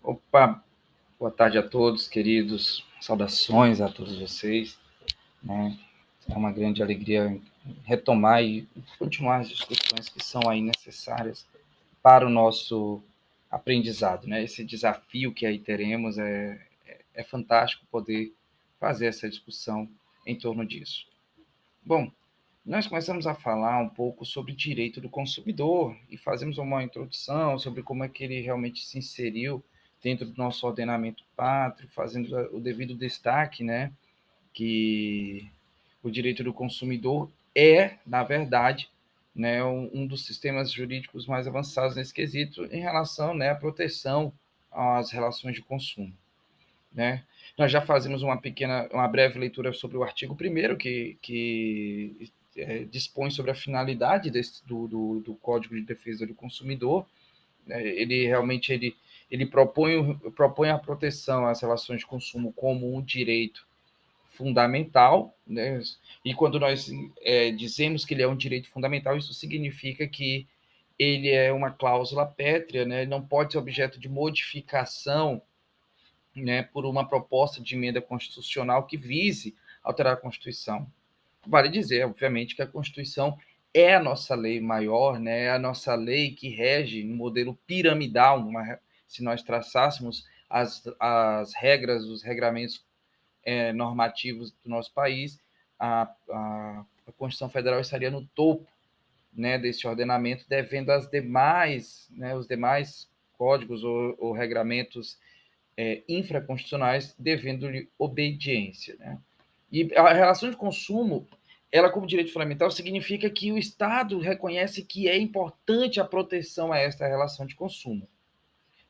Opa, boa tarde a todos, queridos. Saudações a todos vocês, né? É uma grande alegria retomar e continuar as discussões que são aí necessárias para o nosso aprendizado, né? Esse desafio que aí teremos é fantástico poder fazer essa discussão em torno disso. Bom, nós começamos a falar um pouco sobre direito do consumidor e fazemos uma introdução sobre como é que ele realmente se inseriu dentro do nosso ordenamento pátrio, fazendo o devido destaque, né, que o direito do consumidor é, na verdade, né, um dos sistemas jurídicos mais avançados nesse quesito em relação, né, à proteção às relações de consumo, né? Nós já fazemos uma breve leitura sobre o artigo 1º, que dispõe sobre a finalidade do Código de Defesa do Consumidor. Ele realmente ele propõe a proteção às relações de consumo como um direito fundamental, né? E quando nós dizemos que ele é um direito fundamental, isso significa que ele é uma cláusula pétrea, né? Ele não pode ser objeto de modificação, né, por uma proposta de emenda constitucional que vise alterar a Constituição. Vale dizer, obviamente, que a Constituição é a nossa lei maior, né, é a nossa lei que rege no modelo piramidal, se nós traçássemos as regras, os regramentos normativos do nosso país, a Constituição Federal estaria no topo, né, desse ordenamento, devendo as demais, né, os demais códigos ou regramentos infraconstitucionais devendo-lhe obediência, né? E a relação de consumo, ela como direito fundamental, significa que o Estado reconhece que é importante a proteção a esta relação de consumo.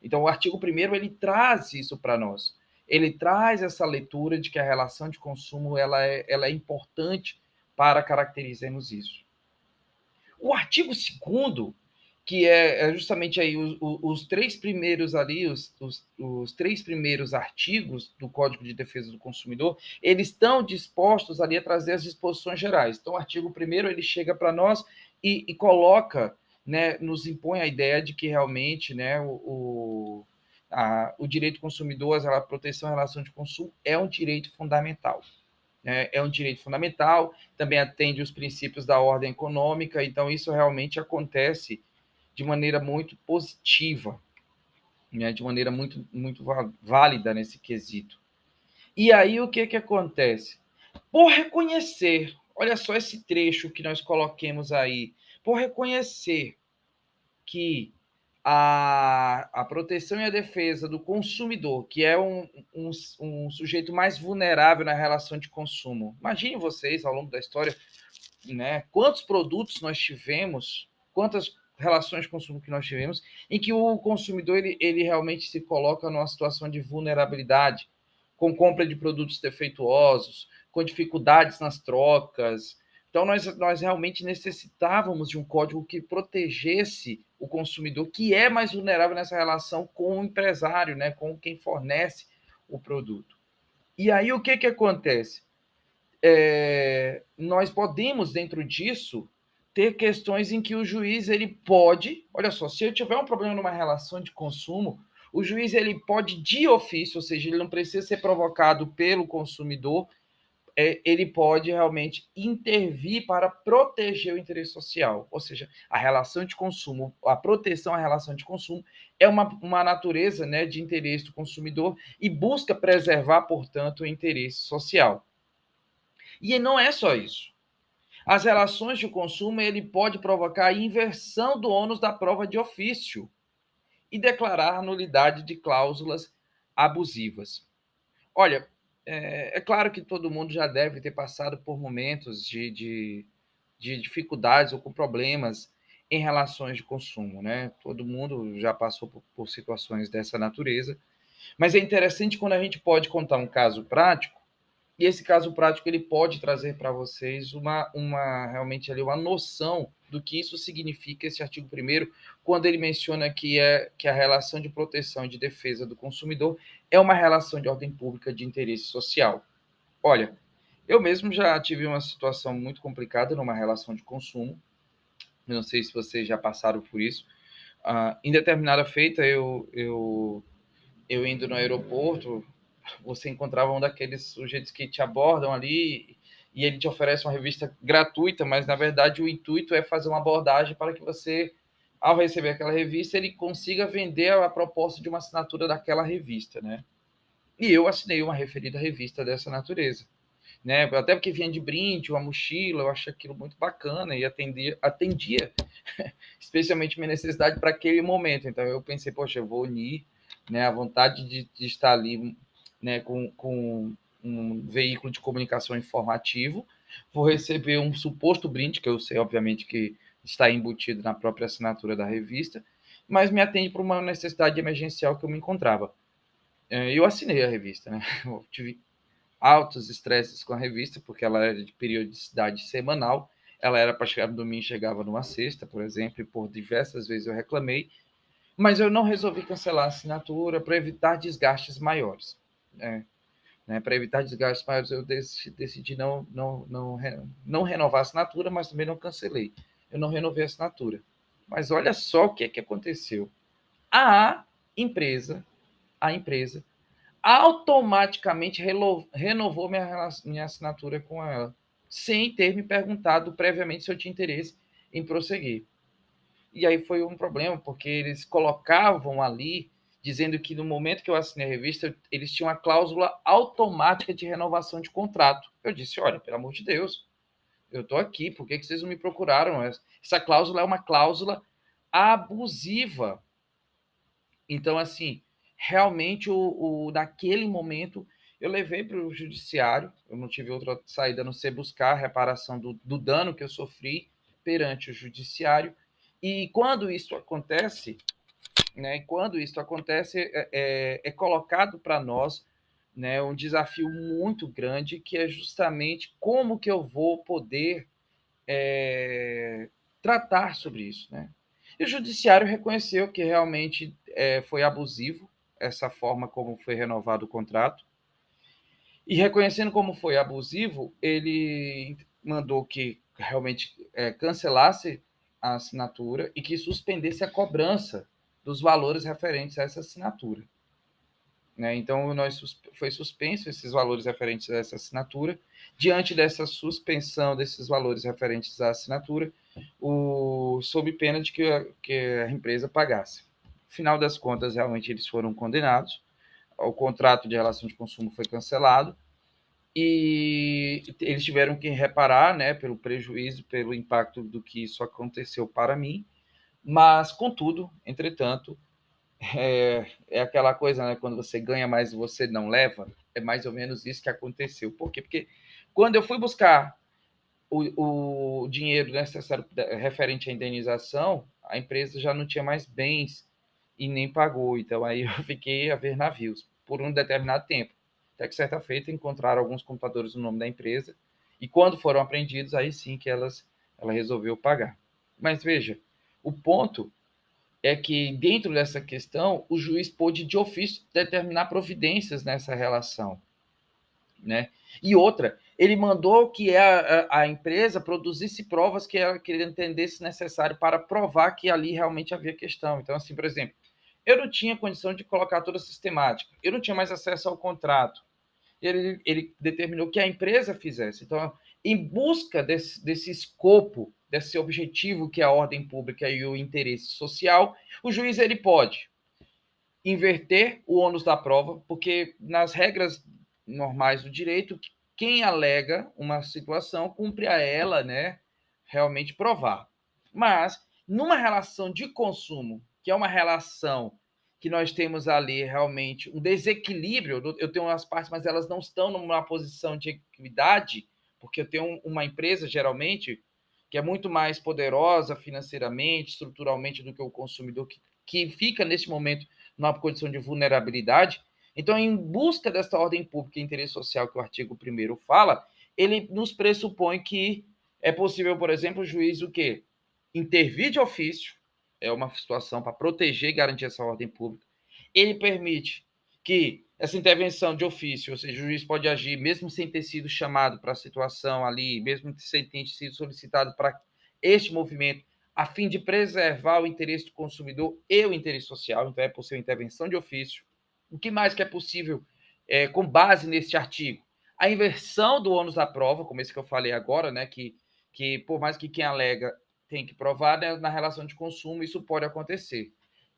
Então, o artigo 1º, ele traz isso para nós. Ele traz essa leitura de que a relação de consumo ela é importante para caracterizarmos isso. O artigo 2º, que é justamente aí os três primeiros ali, os três primeiros artigos do Código de Defesa do Consumidor, eles estão dispostos ali a trazer as disposições gerais. Então, o artigo 1º, ele chega para nós e coloca, né, nos impõe a ideia de que realmente, né, o direito do consumidor, a proteção em relação de consumo, é um direito fundamental. É um direito fundamental, também atende os princípios da ordem econômica, então isso realmente acontece de maneira muito positiva, né, de maneira muito válida nesse quesito. E aí o que acontece? Por reconhecer, olha só esse trecho que nós coloquemos aí, por reconhecer que a proteção e a defesa do consumidor, que é um sujeito mais vulnerável na relação de consumo. Imagine vocês, ao longo da história, né, quantos produtos nós tivemos, quantas relações de consumo que nós tivemos, em que o consumidor ele realmente se coloca numa situação de vulnerabilidade, com compra de produtos defeituosos, com dificuldades nas trocas. Então, nós realmente necessitávamos de um código que protegesse o consumidor, que é mais vulnerável nessa relação com o empresário, né, com quem fornece o produto. E aí, o que acontece? Nós podemos, dentro disso, ter questões em que o juiz ele pode, olha só, se eu tiver um problema numa relação de consumo, o juiz ele pode de ofício, ou seja, ele não precisa ser provocado pelo consumidor, ele pode realmente intervir para proteger o interesse social, ou seja, a relação de consumo, a proteção à relação de consumo é uma natureza, né, de interesse do consumidor e busca preservar, portanto, o interesse social. E não é só isso. As relações de consumo ele pode provocar a inversão do ônus da prova de ofício e declarar nulidade de cláusulas abusivas. Olha, claro que todo mundo já deve ter passado por momentos de dificuldades ou com problemas em relações de consumo, né? Todo mundo já passou por situações dessa natureza. Mas é interessante quando a gente pode contar um caso prático, e esse caso prático ele pode trazer para vocês realmente ali uma noção do que isso significa, esse artigo 1º, quando ele menciona que a relação de proteção e de defesa do consumidor é uma relação de ordem pública de interesse social. Olha, eu mesmo já tive uma situação muito complicada numa relação de consumo, não sei se vocês já passaram por isso. Em determinada feita, eu eu indo no aeroporto, você encontrava um daqueles sujeitos que te abordam ali e ele te oferece uma revista gratuita, mas na verdade o intuito é fazer uma abordagem para que você, ao receber aquela revista, ele consiga vender a proposta de uma assinatura daquela revista, né? E eu assinei uma referida revista dessa natureza, né? Até porque vinha de brinde, uma mochila, eu achei aquilo muito bacana e atendia especialmente minha necessidade para aquele momento. Então eu pensei, poxa, eu vou unir, né, a vontade de estar ali, né, com um veículo de comunicação informativo, vou receber um suposto brinde, que eu sei, obviamente, que está embutido na própria assinatura da revista, mas me atende para uma necessidade emergencial que eu me encontrava. Eu assinei a revista, né? Eu tive altos estresses com a revista, porque ela era de periodicidade semanal, ela era para chegar no domingo, chegava numa sexta, por exemplo, e por diversas vezes eu reclamei, mas eu não resolvi cancelar a assinatura para evitar desgastes maiores. Para evitar desgastes maiores, eu decidi não renovar a assinatura, mas também não cancelei. Eu não renovei a assinatura. Mas olha só o que é que aconteceu. A empresa, a empresa automaticamente renovou minha assinatura com ela, sem ter me perguntado previamente se eu tinha interesse em prosseguir. E aí foi um problema, porque eles colocavam ali, dizendo que no momento que eu assinei a revista, eles tinham a cláusula automática de renovação de contrato. Eu disse, olha, pelo amor de Deus, eu estou aqui, por que vocês não me procuraram? Essa cláusula é uma cláusula abusiva. Então, assim, realmente, naquele momento, eu levei para o judiciário, eu não tive outra saída a não ser buscar a reparação do dano que eu sofri perante o judiciário. E quando isso acontece, né, quando isso acontece, é colocado para nós, né, um desafio muito grande, que é justamente como que eu vou poder tratar sobre isso, né? E o judiciário reconheceu que realmente foi abusivo essa forma como foi renovado o contrato. E reconhecendo como foi abusivo, ele mandou que realmente cancelasse a assinatura e que suspendesse a cobrança dos valores referentes a essa assinatura. Né? Então, foi suspenso esses valores referentes a essa assinatura. Diante dessa suspensão desses valores referentes à assinatura, sob pena de que a empresa pagasse. No final das contas, realmente eles foram condenados, o contrato de relação de consumo foi cancelado e eles tiveram que reparar, né, pelo prejuízo, pelo impacto do que isso aconteceu para mim, mas, contudo, entretanto, é aquela coisa, né? Quando você ganha mais e você não leva, é mais ou menos isso que aconteceu. Por quê? Porque quando eu fui buscar o dinheiro necessário referente à indenização, a empresa já não tinha mais bens e nem pagou. Então aí eu fiquei a ver navios por um determinado tempo. Até que certa feita encontraram alguns computadores no nome da empresa e quando foram apreendidos, aí sim que ela resolveu pagar. Mas veja, o ponto é que, dentro dessa questão, o juiz pôde, de ofício, determinar providências nessa relação. Né? E outra, ele mandou que a empresa produzisse provas que ele entendesse necessário para provar que ali realmente havia questão. Então, assim, por exemplo, eu não tinha condição de colocar toda a sistemática, eu não tinha mais acesso ao contrato. Ele determinou que a empresa fizesse. Então, em busca desse escopo, desse objetivo que é a ordem pública e o interesse social, o juiz ele pode inverter o ônus da prova, porque nas regras normais do direito, quem alega uma situação cumpre a ela, né, realmente provar. Mas numa relação de consumo, que é uma relação que nós temos ali realmente um desequilíbrio, eu tenho as partes, mas elas não estão numa posição de equidade, porque eu tenho uma empresa geralmente que é muito mais poderosa financeiramente, estruturalmente do que o consumidor que fica nesse momento numa condição de vulnerabilidade. Então, em busca dessa ordem pública e interesse social que o artigo 1º fala, ele nos pressupõe que é possível, por exemplo, o juiz o quê? Intervir de ofício, é uma situação para proteger e garantir essa ordem pública. Ele permite que essa intervenção de ofício, ou seja, o juiz pode agir mesmo sem ter sido chamado para a situação ali, mesmo sem ter sido solicitado para este movimento, a fim de preservar o interesse do consumidor e o interesse social, então é possível intervenção de ofício. O que mais que é possível com base neste artigo? A inversão do ônus da prova, como esse que eu falei agora, né, que por mais que quem alega tem que provar, né, na relação de consumo, isso pode acontecer.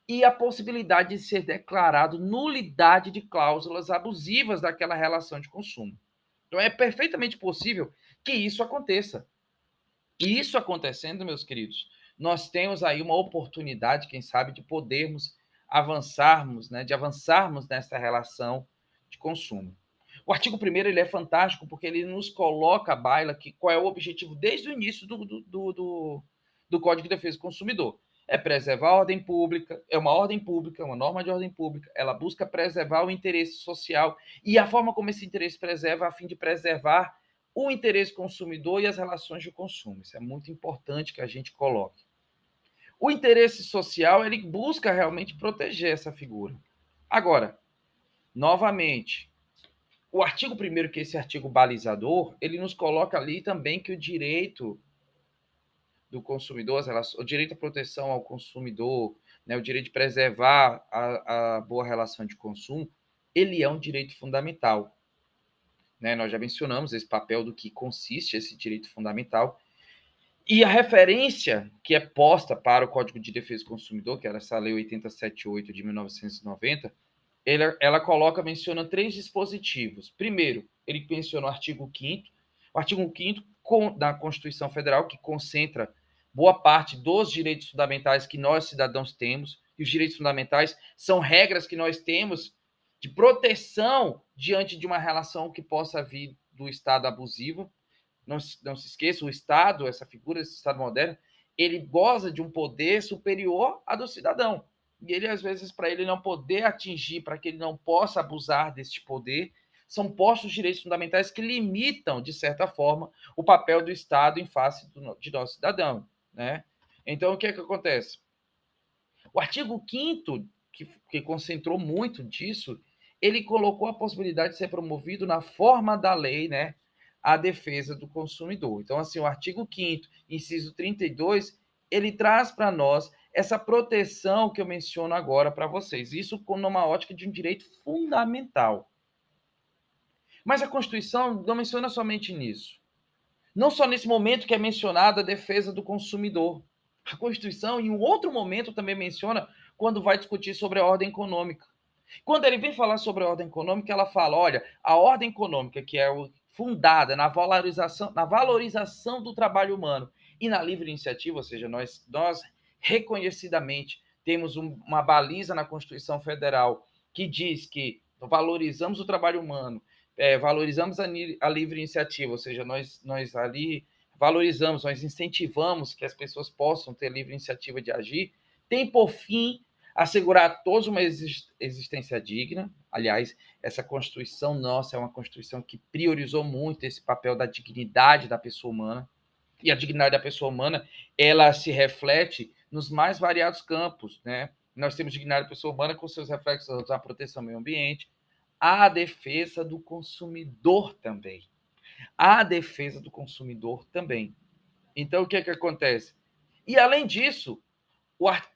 E a possibilidade de ser declarado nulidade de cláusulas abusivas daquela relação de consumo. Então, é perfeitamente possível que isso aconteça. E isso acontecendo, meus queridos, nós temos aí uma oportunidade, quem sabe, de podermos avançarmos, né, de avançarmos nessa relação de consumo. O artigo 1º ele é fantástico porque ele nos coloca à baila que qual é o objetivo desde o início do Código de Defesa do Consumidor. É preservar a ordem pública, é uma ordem pública, uma norma de ordem pública, ela busca preservar o interesse social e a forma como esse interesse preserva a fim de preservar o interesse consumidor e as relações de consumo. Isso é muito importante que a gente coloque. O interesse social, ele busca realmente proteger essa figura. Agora, novamente, o artigo 1º, que é esse artigo balizador, ele nos coloca ali também que o direito do consumidor, o direito à proteção ao consumidor, né, o direito de preservar a boa relação de consumo, ele é um direito fundamental. Né? Nós já mencionamos esse papel do que consiste esse direito fundamental. E a referência que é posta para o Código de Defesa do Consumidor, que era essa Lei 8078 de 1990, ela menciona 3 dispositivos. Primeiro, ele menciona o artigo 5º, o artigo 5º da Constituição Federal, que concentra boa parte dos direitos fundamentais que nós, cidadãos, temos, e os direitos fundamentais são regras que nós temos de proteção diante de uma relação que possa vir do Estado abusivo. Não se esqueça, o Estado, essa figura, esse Estado moderno, ele goza de um poder superior ao do cidadão. E ele, às vezes, para ele não poder atingir, para que ele não possa abusar deste poder, são postos direitos fundamentais que limitam, de certa forma, o papel do Estado em face de nosso cidadão. Né? Então, o que é que acontece? O artigo 5º, que concentrou muito disso, ele colocou a possibilidade de ser promovido na forma da lei, né, a defesa do consumidor. Então, assim, o artigo 5º, inciso 32, ele traz para nós essa proteção que eu menciono agora para vocês. Isso numa ótica de um direito fundamental. Mas a Constituição não menciona somente nisso. Não só nesse momento que é mencionada a defesa do consumidor. A Constituição, em um outro momento, também menciona quando vai discutir sobre a ordem econômica. Quando ele vem falar sobre a ordem econômica, ela fala, olha, a ordem econômica, que é fundada na valorização do trabalho humano e na livre iniciativa, ou seja, nós reconhecidamente temos uma baliza na Constituição Federal que diz que valorizamos o trabalho humano, valorizamos a livre iniciativa, ou seja, nós ali valorizamos, nós incentivamos que as pessoas possam ter livre iniciativa de agir, tem por fim assegurar a todos uma existência digna. Aliás, essa Constituição nossa é uma Constituição que priorizou muito esse papel da dignidade da pessoa humana. E a dignidade da pessoa humana, ela se reflete nos mais variados campos, né? Nós temos dignidade da pessoa humana com seus reflexos na proteção ao meio ambiente, a defesa do consumidor também. A defesa do consumidor também. Então, o que é que acontece? E, além disso,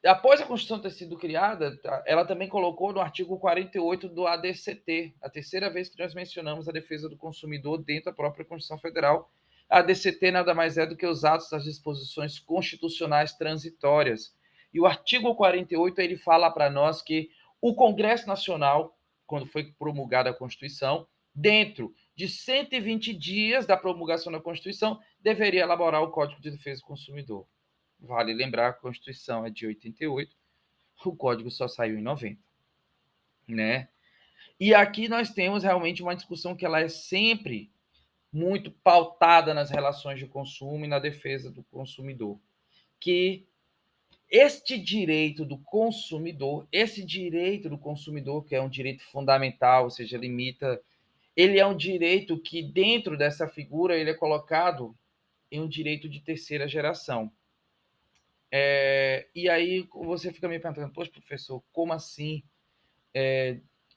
após a Constituição ter sido criada, ela também colocou no artigo 48 do ADCT, a terceira vez que nós mencionamos a defesa do consumidor dentro da própria Constituição Federal. A ADCT nada mais é do que os atos das disposições constitucionais transitórias. E o artigo 48 ele fala para nós que o Congresso Nacional, quando foi promulgada a Constituição, dentro de 120 dias da promulgação da Constituição, deveria elaborar o Código de Defesa do Consumidor. Vale lembrar, a Constituição é de 88, o Código só saiu em 90, né? E aqui nós temos realmente uma discussão que ela é sempre muito pautada nas relações de consumo e na defesa do consumidor, que esse direito do consumidor, que é um direito fundamental, ou seja, ele é um direito que dentro dessa figura ele é colocado em um direito de terceira geração. E aí você fica me perguntando, poxa, professor, como assim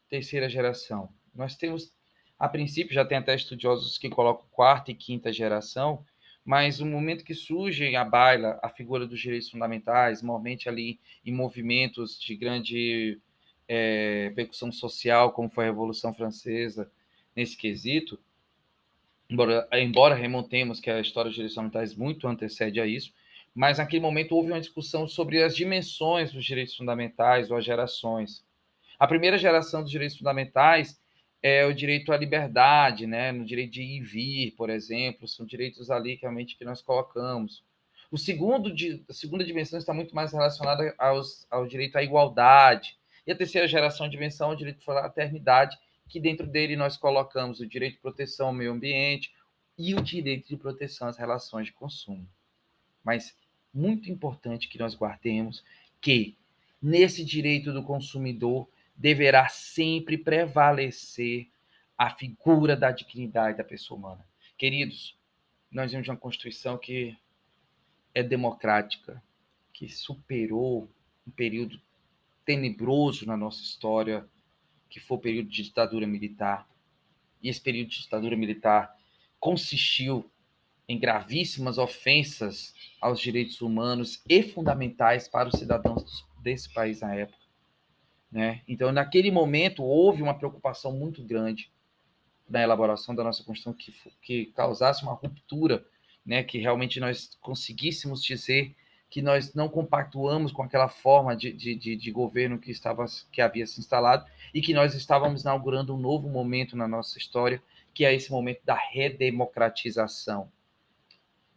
terceira geração? Nós temos, a princípio, já tem até estudiosos que colocam quarta e quinta geração, mas no momento que surge à baila a figura dos direitos fundamentais, normalmente ali em movimentos de grande repercussão social, como foi a Revolução Francesa, nesse quesito, embora remontemos que a história dos direitos fundamentais muito antecede a isso, mas naquele momento houve uma discussão sobre as dimensões dos direitos fundamentais ou as gerações. A primeira geração dos direitos fundamentais é o direito à liberdade, né? No direito de ir e vir, por exemplo, são direitos ali que realmente que nós colocamos. A segunda dimensão está muito mais relacionada ao direito à igualdade. E a terceira geração de dimensão é o direito à fraternidade, que dentro dele nós colocamos o direito de proteção ao meio ambiente e o direito de proteção às relações de consumo. Mas muito importante que nós guardemos que nesse direito do consumidor deverá sempre prevalecer a figura da dignidade da pessoa humana. Queridos, nós temos uma Constituição que é democrática, que superou um período tenebroso na nossa história, que foi o período de ditadura militar. E esse período de ditadura militar consistiu em gravíssimas ofensas aos direitos humanos e fundamentais para os cidadãos desse país na época. Né? Então, naquele momento, houve uma preocupação muito grande na elaboração da nossa Constituição que causasse uma ruptura, né? Que realmente nós conseguíssemos dizer que nós não compactuamos com aquela forma de governo que havia se instalado e que nós estávamos inaugurando um novo momento na nossa história, que é esse momento da redemocratização.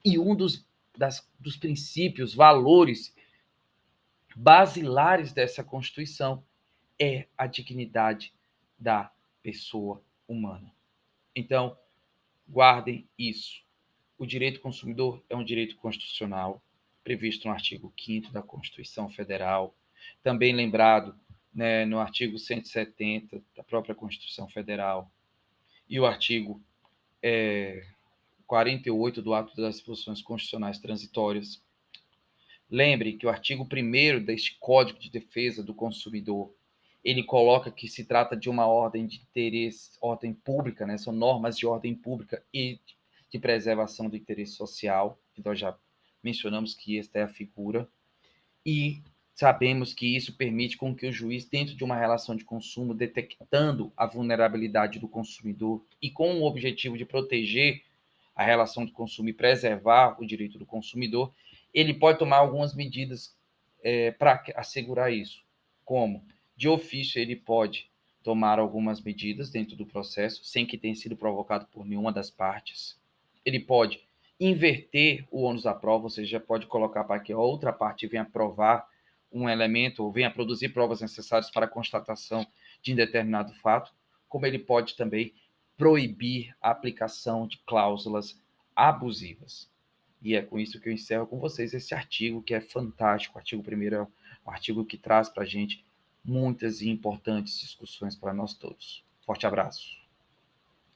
E dos princípios, valores basilares dessa Constituição é a dignidade da pessoa humana. Então, guardem isso. O direito do consumidor é um direito constitucional, previsto no artigo 5º da Constituição Federal, também lembrado, né, no artigo 170 da própria Constituição Federal, e o artigo 48 do Ato das Disposições Constitucionais Transitórias. Lembre que o artigo 1º deste Código de Defesa do Consumidor, ele coloca que se trata de uma ordem de interesse, ordem pública, né? São normas de ordem pública e de preservação do interesse social, que nós já mencionamos que esta é a figura, e sabemos que isso permite com que o juiz, dentro de uma relação de consumo, detectando a vulnerabilidade do consumidor e com o objetivo de proteger a relação do consumo e preservar o direito do consumidor, ele pode tomar algumas medidas para assegurar isso. Como? De ofício, ele pode tomar algumas medidas dentro do processo, sem que tenha sido provocado por nenhuma das partes. Ele pode inverter o ônus da prova, ou seja, pode colocar para que a outra parte venha provar um elemento ou venha produzir provas necessárias para a constatação de um determinado fato, como ele pode também proibir a aplicação de cláusulas abusivas. E é com isso que eu encerro com vocês esse artigo, que é fantástico. O artigo 1º é um artigo que traz para a gente muitas e importantes discussões para nós todos. Forte abraço.